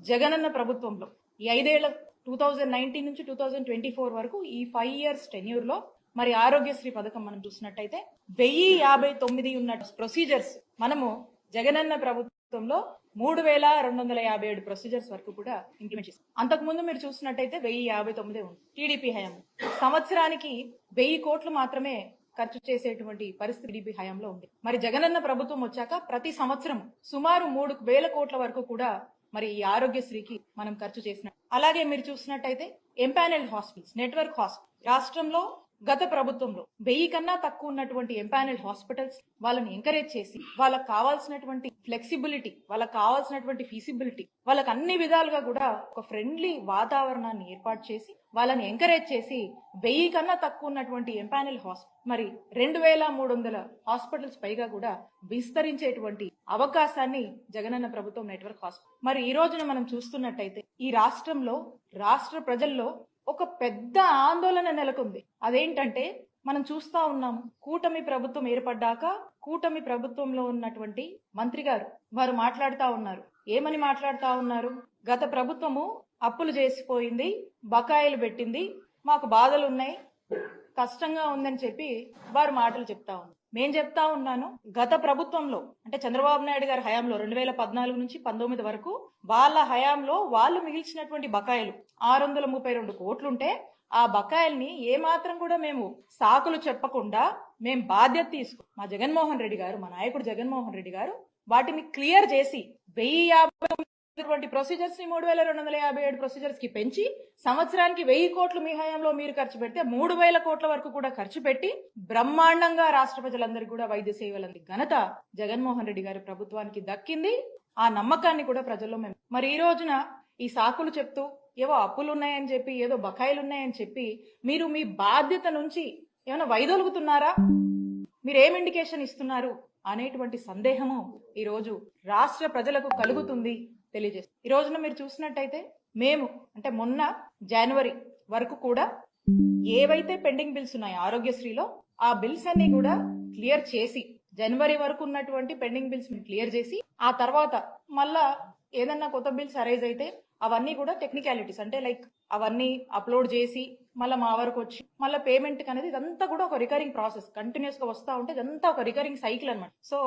జగనన్న ప్రభుత్వంలో ఈ 5 ఏళ్ల 2019 నుంచి 2024 వరకు ఈ 5 years టెన్యూర్ లో మరి ఆరోగ్యశ్రీ పథకం మనం చూసినట్టయితే 1059 ఉన్న ప్రొసీజర్స్ మనము జగనన్న ప్రభుత్వంలో 3257 ప్రొసీజర్స్ వరకు కూడా ఇంప్లిమెంట్ చేస్తాం. అంతకుముందు మీరు చూసినట్టయితే 1059 ఉంది టీడీపీ హయాం. సంవత్సరానికి 1000 కోట్లు మాత్రమే ఖర్చు చేసేటువంటి పరిస్థితి టీడీపీ హయాంలో ఉంది. మరి జగనన్న ప్రభుత్వం వచ్చాక ప్రతి సంవత్సరం సుమారు 3000 కోట్ల వరకు కూడా మరి ఈ ఆరోగ్యశ్రీకి మనం ఖర్చు చేసిన. అలాగే మీరు చూసినట్టయితే ఎంపానెల్డ్ హాస్పిటల్స్, నెట్వర్క్ హాస్పిటల్ రాష్ట్రంలో గత ప్రభుత్వంలో 1000 కన్నా తక్కువ ఉన్నటువంటి ఎంపానెల్డ్ హాస్పిటల్స్ వాళ్ళని ఎంకరేజ్ చేసి వాళ్ళకి కావాల్సినటువంటి ఫ్లెక్సిబిలిటీ, వాళ్ళకి కావాల్సినటువంటి ఫీసిబిలిటీ, వాళ్ళకి అన్ని విధాలుగా కూడా ఒక ఫ్రెండ్లీ వాతావరణాన్ని ఏర్పాటు చేసి వాళ్ళని ఎంకరేజ్ చేసి 1000 కన్నా తక్కువ ఉన్నటువంటి ఎంపానెల్ హాస్పిటల్ మరి 2300 హాస్పిటల్స్ పైగా కూడా విస్తరించేటువంటి అవకాశాన్ని జగనన్న ప్రభుత్వం నెట్వర్క్ హాస్పిటల్. మరి ఈ రోజున మనం చూస్తున్నట్టయితే ఈ రాష్ట్రంలో రాష్ట్ర ప్రజల్లో ఒక పెద్ద ఆందోళన నెలకొంది. అదేంటంటే మనం చూస్తా ఉన్నాము, కూటమి ప్రభుత్వం ఏర్పడ్డాక కూటమి ప్రభుత్వంలో ఉన్నటువంటి మంత్రి గారు వారు మాట్లాడుతా ఉన్నారు. ఏమని మాట్లాడుతా ఉన్నారు? గత ప్రభుత్వము అప్పులు చేసిపోయింది, బకాయిలు పెట్టింది, మాకు బాధలు ఉన్నాయి, కష్టంగా ఉందని చెప్పి వారు మాటలు చెప్తా ఉన్నారు. నేను చెప్తా ఉన్నాను, గత ప్రభుత్వంలో అంటే చంద్రబాబు నాయుడు గారి హయాంలో 2014 నుంచి 19 వరకు వాళ్ళ హయాంలో వాళ్ళు మిగిల్చినటువంటి బకాయిలు 632 కోట్లుంటే ఆ బకాయిల్ని ఏమాత్రం కూడా మేము సాకులు చెప్పకుండా మేము బాధ్యత తీసుకుని మా జగన్మోహన్ రెడ్డి గారు, మా నాయకుడు జగన్మోహన్ రెడ్డి గారు వాటిని క్లియర్ చేసి 1059 ప్రొసీజర్స్ ని 3257 ప్రొసీజర్స్ కి పెంచి సంవత్సరానికి 1000 కోట్లు మీ హయాంలో మీరు ఖర్చు పెడితే 3000 కోట్ల వరకు కూడా ఖర్చు పెట్టి బ్రహ్మాండంగా రాష్ట్ర ప్రజలందరికీ కూడా వైద్య సేవలంది ఘనత జగన్మోహన్ రెడ్డి గారి ప్రభుత్వానికి దక్కింది. ఆ నమ్మకాన్ని కూడా ప్రజల్లో మేము మరి ఈ రోజున ఈ సాకులు చెప్తూ ఏవో అప్పులు ఉన్నాయని చెప్పి ఏదో బకాయిలు ఉన్నాయని చెప్పి మీరు మీ బాధ్యత నుంచి ఏమైనా వైదొలుగుతున్నారా? మీరు ఏం ఇండికేషన్ ఇస్తున్నారు అనేటువంటి సందేహము ఈ రోజు రాష్ట్ర ప్రజలకు కలుగుతుంది తెలియజేస్తుంది. ఈ రోజున మీరు చూసినట్టయితే మేము అంటే మొన్న జనవరి వరకు కూడా ఏవైతే పెండింగ్ బిల్స్ ఉన్నాయో ఆరోగ్యశ్రీలో ఆ బిల్స్ అన్ని కూడా క్లియర్ చేసి జనవరి వరకు ఉన్నటువంటి పెండింగ్ బిల్స్ క్లియర్ చేసి ఆ తర్వాత మళ్ళా ఏదన్నా కొత్త బిల్స్ అరైజ్ అయితే అవన్నీ కూడా టెక్నికాలిటీస్ అంటే లైక్ అవన్నీ అప్లోడ్ చేసి మళ్ళీ మా వరకు వచ్చి మళ్ళీ పేమెంట్ అనేది ఇదంతా కూడా ఒక రికరింగ్ ప్రాసెస్ కంటిన్యూస్ గా వస్తూ ఉంటే ఇదంతా ఒక రికరింగ్ సైకిల్ అనమాట. సో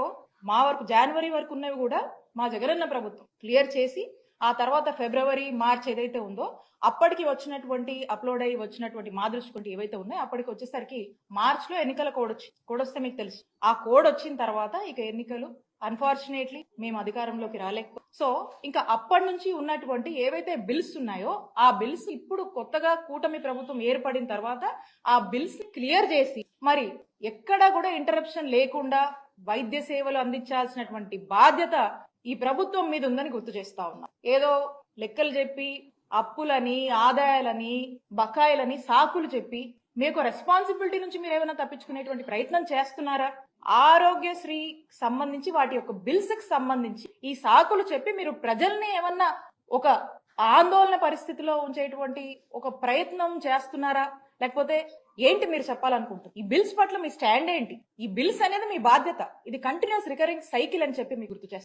మా వరకు జనవరి వరకు ఉన్నవి కూడా మా జగనన్న ప్రభుత్వం క్లియర్ చేసి ఆ తర్వాత ఫిబ్రవరి మార్చ్ ఏదైతే ఉందో అప్పటికి వచ్చినటువంటి అప్లోడ్ అయ్యి వచ్చినటువంటి మా దృష్టి ఏవైతే ఉన్నాయో అప్పటికి వచ్చేసరికి మార్చ్ లో ఎన్నికల కోడ్ వస్తే మీకు తెలుసు. ఆ కోడ్ వచ్చిన తర్వాత ఇక ఎన్నికలు అన్ఫార్చునేట్లీ మేము అధికారంలోకి రాలేకపో. సో ఇంకా అప్పటి నుంచి ఉన్నటువంటి ఏవైతే బిల్స్ ఉన్నాయో ఆ బిల్స్ ఇప్పుడు కొత్తగా కూటమి ప్రభుత్వం ఏర్పడిన తర్వాత ఆ బిల్స్ క్లియర్ చేసి మరి ఎక్కడా కూడా ఇంటరప్షన్ లేకుండా వైద్య సేవలు అందించాల్సినటువంటి బాధ్యత ఈ ప్రభుత్వం మీద ఉందని గుర్తు చేస్తా ఉన్నా. ఏదో లెక్కలు చెప్పి అప్పులని, ఆదాయాలని, బకాయిలని సాకులు చెప్పి మీకు రెస్పాన్సిబిలిటీ నుంచి మీరు ఏమైనా తప్పించుకునేటువంటి ప్రయత్నం చేస్తున్నారా? ఆరోగ్యశ్రీ సంబంధించి వాటి యొక్క బిల్స్ కి సంబంధించి ఈ సాకులు చెప్పి మీరు ప్రజల్ని ఏమన్నా ఒక ఆందోళన పరిస్థితిలో ఉంచేటువంటి ఒక ప్రయత్నం చేస్తున్నారా? లేకపోతే ఏంటి మీరు చెప్పాలనుకుంటారు? ఈ బిల్స్ పట్ల మీ స్టాండ్ ఏంటి? ఈ బిల్స్ అనేది మీ బాధ్యత, ఇది కంటిన్యూస్ రికరింగ్ సైకిల్ అని చెప్పి మీకు గుర్తు చేస్తారు.